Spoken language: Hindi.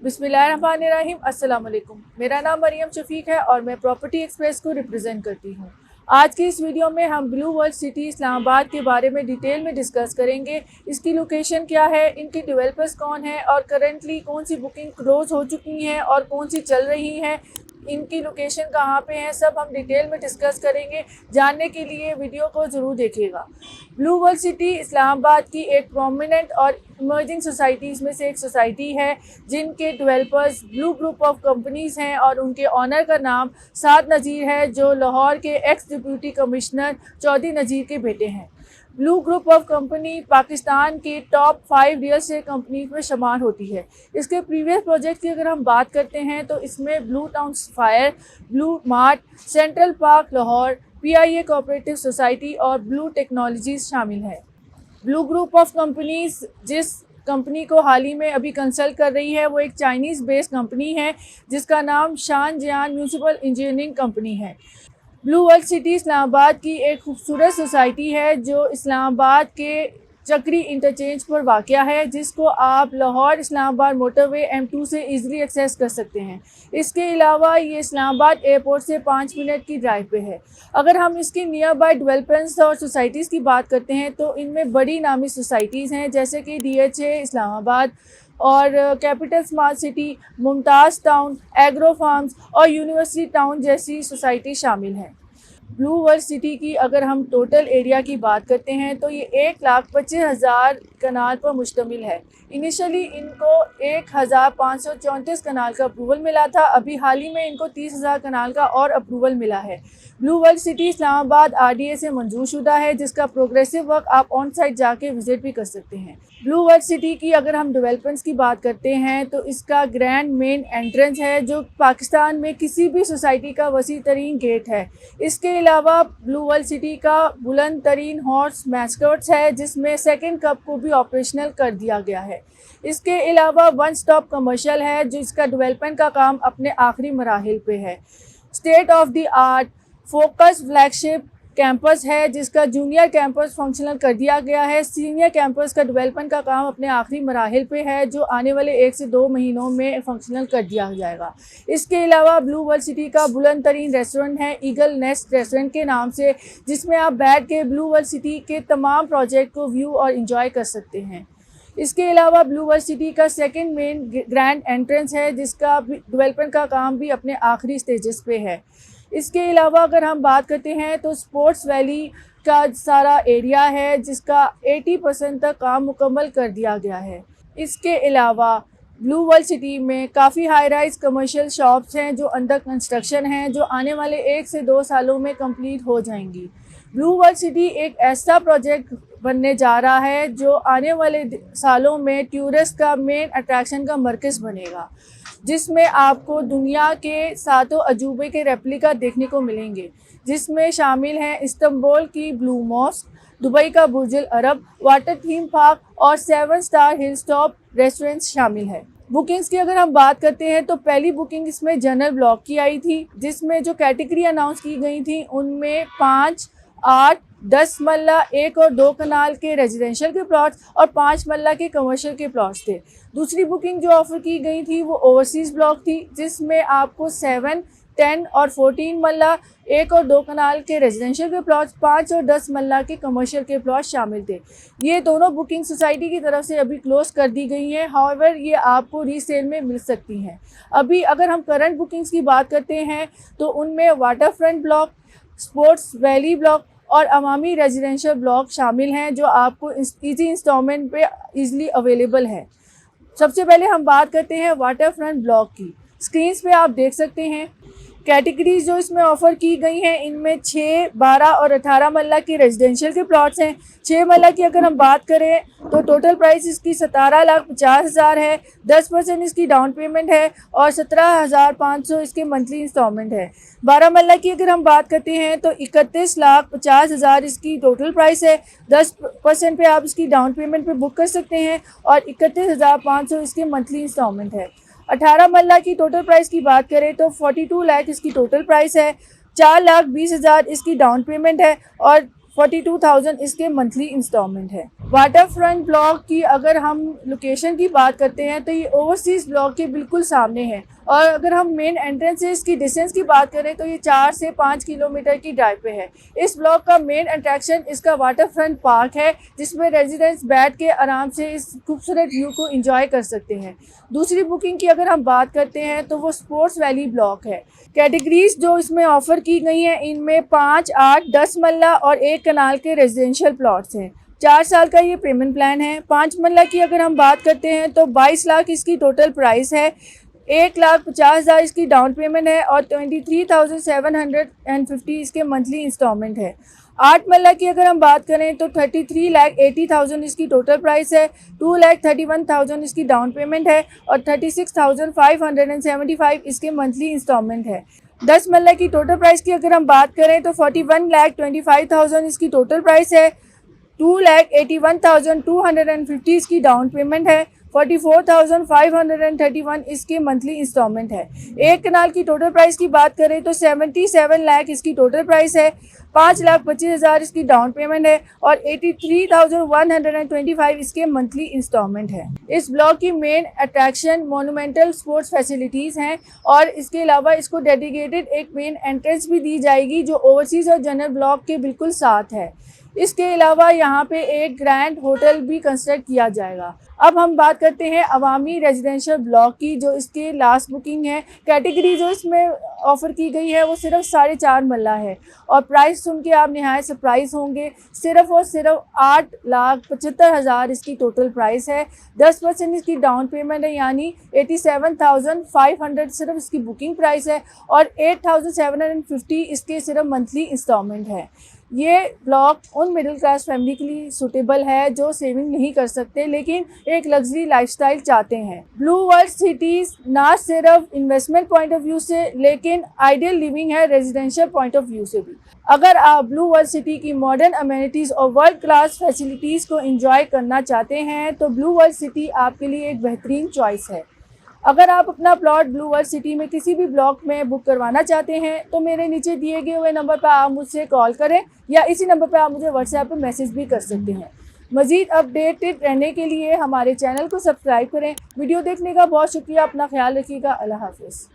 बिस्मिल्लाहिर्रहमानिर्रहीम। अस्सलाम वालेकुम। मेरा नाम मरियम शफीक है और मैं प्रॉपर्टी एक्सप्रेस को रिप्रेजेंट करती हूँ। आज की इस वीडियो में हम ब्लू वर्ल्ड सिटी इस्लामाबाद के बारे में डिटेल में डिस्कस करेंगे। इसकी लोकेशन क्या है, इनके डेवलपर्स कौन हैं और करंटली कौन सी बुकिंग क्लोज हो चुकी हैं और कौन सी चल रही हैं, इनकी लोकेशन कहाँ पे है, सब हम डिटेल में डिस्कस करेंगे। जानने के लिए वीडियो को ज़रूर देखिएगा। ब्लू वर्ल्ड सिटी इस्लामाबाद की एक प्रोमिनेंट और इमर्जिंग सोसाइटीज़ में से एक सोसाइटी है जिनके developers blue group of companies हैं और उनके ऑनर का नाम साद नज़ीर है जो लाहौर के एक्स डिप्टी कमिश्नर चौधरी नज़ीर के बेटे हैं। Blue group of company Pakistan के टॉप 5 रियल एस्टेट कंपनीज में शुमार होती है। इसके प्रीवियस प्रोजेक्ट की अगर हम बात करते हैं तो इसमें blue town fire, blue mart, central park Lahore, PIA cooperative society और ब्लू टेक्नोलॉजीज शामिल है। ब्लू ग्रुप ऑफ कंपनीज जिस कंपनी को हाल ही में अभी कंसल्ट कर रही है वो एक चाइनीज़ बेस्ड कंपनी है जिसका नाम शानजियान म्यूनिसिपल इंजीनियरिंग कंपनी है। ब्लू वर्ल्ड सिटी इस्लामाबाद की एक खूबसूरत सोसाइटी है जो इस्लामाबाद के चक्री इंटरचेंज पर वाक़या है, जिसको आप लाहौर इस्लामाबाद मोटरवे M2 से इजीली एक्सेस कर सकते हैं। इसके अलावा ये इस्लामाबाद एयरपोर्ट से 5 मिनट की ड्राइव पे है। अगर हम इसकी नियर बाय डेवलपमेंट्स और सोसाइटीज़ की बात करते हैं तो इनमें बड़ी नामी सोसाइटीज़ हैं जैसे कि DHA इस्लामाबाद और capital smart city, Mumtaz town, agro farms और यूनिवर्सिटी टाउन जैसी सोसाइटी शामिल हैं। ब्लू वर्ल्ड सिटी की अगर हम टोटल एरिया की बात करते हैं तो ये 1,25,000 कनाल पर मुश्तमिल है। इनिशियली इनको 1,534 कनाल का अप्रूवल मिला था, अभी हाल ही में इनको 30,000 कनाल का और अप्रूवल मिला है। Blue world city Islamabad RDA से मंजूर शुदा है जिसका प्रोग्रेसिव वर्क आप ऑन साइट जाके विजिट भी कर सकते हैं। ब्लू वर्ल्ड सिटी की अगर हम डेवलपमेंट्स की बात करते हैं तो इसका ग्रैंड मेन एंट्रेंस है जो पाकिस्तान में किसी भी सोसाइटी का वसी तरीन गेट है। इसके अलावा ब्लू वर्ल्ड सिटी का बुलंद तरीन हॉर्स मैस्कॉट्स है जिसमें सेकंड कप को भी ऑपरेशनल कर दिया गया है। इसके अलावा वन स्टॉप कमर्शियल है जिसका डेवलपमेंट का काम अपने आखिरी मराहिल पे है। State of the art focus flagship campus है जिसका जूनियर कैंपस फंक्शनल कर दिया गया है। सीनियर कैंपस का डेवलपमेंट का काम अपने आखिरी मराहिल पे है जो आने वाले 1 से 2 महीनों में फंक्शनल कर दिया जाएगा। इसके अलावा ब्लू वर्ल्ड सिटी का बुलंद तरीन रेस्टोरेंट है ईगल नेस्ट रेस्टोरेंट के नाम से, जिसमें आप बैठ के ब्लू वर्ल्ड सिटी के तमाम प्रोजेक्ट को व्यू और इंजॉय कर सकते हैं। इसके अलावा ब्लू वर्ल्ड सिटी का सेकेंड मेन ग्रैंड एंट्रेंस है जिसका डेवलपमेंट का काम भी अपने आखिरी स्टेजेस पे है। इसके अलावा अगर हम बात करते हैं तो स्पोर्ट्स वैली का सारा एरिया है जिसका 80% तक काम मुकम्मल कर दिया गया है। इसके अलावा ब्लू वर्ल्ड सिटी में काफ़ी हाई राइज कमर्शियल शॉप्स हैं जो अंडर कंस्ट्रक्शन हैं जो आने वाले 1 से 2 सालों में कंप्लीट हो जाएंगी। ब्लू वर्ल्ड सिटी एक ऐसा प्रोजेक्ट बनने जा रहा है जो आने वाले सालों में टूरिस्ट का मेन अट्रैक्शन का मरकज़ बनेगा, जिसमें आपको दुनिया के 7 अजूबे के रेप्लिका देखने को मिलेंगे, जिसमें शामिल हैं इस्तांबुल की ब्लू मॉस्क, दुबई का बुर्ज अल अरब, वाटर थीम पार्क और 7 स्टार हिल टॉप रेस्टोरेंट्स शामिल है। बुकिंग्स की अगर हम बात करते हैं तो पहली बुकिंग इसमें जनरल ब्लॉक की आई थी जिसमें जो कैटेगरी अनाउंस की गई थी उनमें 5, 8, 10 मल्ला 1 और 2 कनाल के रेजिडेंशियल के प्लॉट्स और 5 मल्ला के कमर्शियल के प्लॉट्स थे। दूसरी बुकिंग जो ऑफ़र की गई थी वो ओवरसीज़ ब्लॉक थी जिसमें आपको 7, 10 और 14 मल्ला 1 और 2 कनाल के रेजिडेंशियल के प्लॉट्स, 5 और 10 मल्ला के कमर्शियल के प्लॉट शामिल थे। ये दोनों बुकिंग सोसाइटी की तरफ से अभी क्लोज़ कर दी गई हैं, हाउएवर ये आपको रीसेल में मिल सकती हैं। अभी अगर हम करंट बुकिंग्स की बात करते हैं तो उनमें water front block, sports valley block और अवामी रेजिडेंशियल ब्लॉक शामिल हैं जो आपको ईजी इंस्टॉलमेंट पे ईज़िली अवेलेबल है। सबसे पहले हम बात करते हैं वाटर फ्रंट ब्लॉक की। स्क्रीन्स पे आप देख सकते हैं कैटेगरीज जो इसमें ऑफ़र की गई हैं, इनमें 6, 12 और 18 मल्ला की रेजिडेंशियल के प्लॉट्स हैं। 6 मल्ला की अगर हम बात करें तो टोटल प्राइस इसकी 17,50,000 है, 10% इसकी डाउन पेमेंट है और 17,500 इसके मंथली इंस्टॉलमेंट है। 12 मल्ला की अगर हम बात करते हैं तो 31,50,000 इसकी टोटल प्राइस है, 10% पे आप इसकी डाउन पेमेंट पे बुक कर सकते हैं और 31,500 इसके मंथली इंस्टॉलमेंट है। 18 मल्ला की टोटल प्राइस की बात करें तो 42 लाख इसकी टोटल प्राइस है, 4,20,000 इसकी डाउन पेमेंट है और 42,000 इसके मंथली इंस्टॉलमेंट है। वाटर फ्रंट ब्लॉक की अगर हम लोकेशन की बात करते हैं तो ये ओवरसीज ब्लॉक के बिल्कुल सामने है, और अगर हम मेन एंट्रेंस से इसकी डिस्टेंस की बात करें तो ये 4 से 5 किलोमीटर की ड्राइव पे है। इस ब्लॉक का मेन अट्रैक्शन इसका वाटर फ्रंट पार्क है, जिसमें रेजिडेंट्स बैठ के आराम से इस खूबसूरत व्यू को एंजॉय कर सकते हैं। दूसरी बुकिंग की अगर हम बात करते हैं तो वो स्पोर्ट्स वैली ब्लॉक है। कैटेगरीज जो इसमें ऑफर की गई हैं इनमें 5, 8, 10 मरला और 1 कनाल के रेजिडेंशियल प्लॉट्स हैं। 4 साल का ये पेमेंट प्लान है। 5 मरला की अगर हम बात करते हैं तो 22 लाख इसकी टोटल प्राइस है। 1,50,000 इसकी डाउन पेमेंट है और 23,750 इसके मंथली इंस्टॉलमेंट है। 8 मरला की अगर हम बात करें तो 33,80,000 इसकी टोटल प्राइस है। 2,31,000 इसकी डाउन पेमेंट है और 36,575 इसके मंथली इंस्टॉलमेंट है। 10 मरला की टोटल प्राइस की अगर हम बात करें तो 41,25,000 इसकी टोटल प्राइस है। 2,81,250 इसकी डाउन पेमेंट है। 44,531 इसके मंथली इंस्टॉलमेंट है। 1 कनाल की टोटल प्राइस की बात करें तो 77 लाख इसकी टोटल प्राइस है। 5,25,000 इसकी डाउन पेमेंट है और 83,125 इसके मंथली इंस्टॉलमेंट है। इस ब्लॉक की main attraction monumental sports facilities हैं और इसके अलावा इसको डेडिकेटेड एक मेन एंट्रेंस भी दी जाएगी जो ओवरसीज़ और जनरल ब्लॉक के बिल्कुल साथ है। इसके अलावा यहाँ पे एक ग्रैंड होटल भी कंस्ट्रक्ट किया जाएगा। अब हम बात करते हैं अवामी रेजिडेंशियल ब्लॉक की, जो इसके लास्ट बुकिंग है। कैटेगरी जो इसमें ऑफ़र की गई है वो सिर्फ 4.5 मरला है और प्राइस सुन के आप निहायत सरप्राइज़ होंगे। सिर्फ और सिर्फ 8,75,000 इसकी टोटल प्राइस है। 10% इसकी डाउन पेमेंट है, यानी 87,500 सिर्फ इसकी बुकिंग प्राइस है और 8,750 इसके सिर्फ मंथली इंस्टॉलमेंट है। ये ब्लॉक उन मिडिल क्लास फैमिली के लिए सूटेबल है जो सेविंग नहीं कर सकते लेकिन एक लग्जरी लाइफस्टाइल चाहते हैं। ब्लू वर्ल्ड सिटीज़ ना सिर्फ इन्वेस्टमेंट पॉइंट ऑफ व्यू से लेकिन आइडियल लिविंग है रेजिडेंशियल पॉइंट ऑफ व्यू से भी। अगर आप ब्लू वर्ल्ड सिटी की मॉडर्न अमेनिटीज़ और वर्ल्ड क्लास फैसिलिटीज़ को एंजॉय करना चाहते हैं तो ब्लू वर्ल्ड सिटी आपके लिए एक बेहतरीन चॉइस है। अगर आप अपना प्लॉट ब्लू वर्ल्ड सिटी में किसी भी ब्लॉक में बुक करवाना चाहते हैं तो मेरे नीचे दिए गए हुए नंबर पर आप मुझसे कॉल करें या इसी नंबर पर आप मुझे व्हाट्सएप पर मैसेज भी कर सकते हैं। मज़ीद अपडेटेड रहने के लिए हमारे चैनल को सब्सक्राइब करें। वीडियो देखने का बहुत शुक्रिया। अपना ख्याल रखिएगा। अल्लाह हाफ़िज़।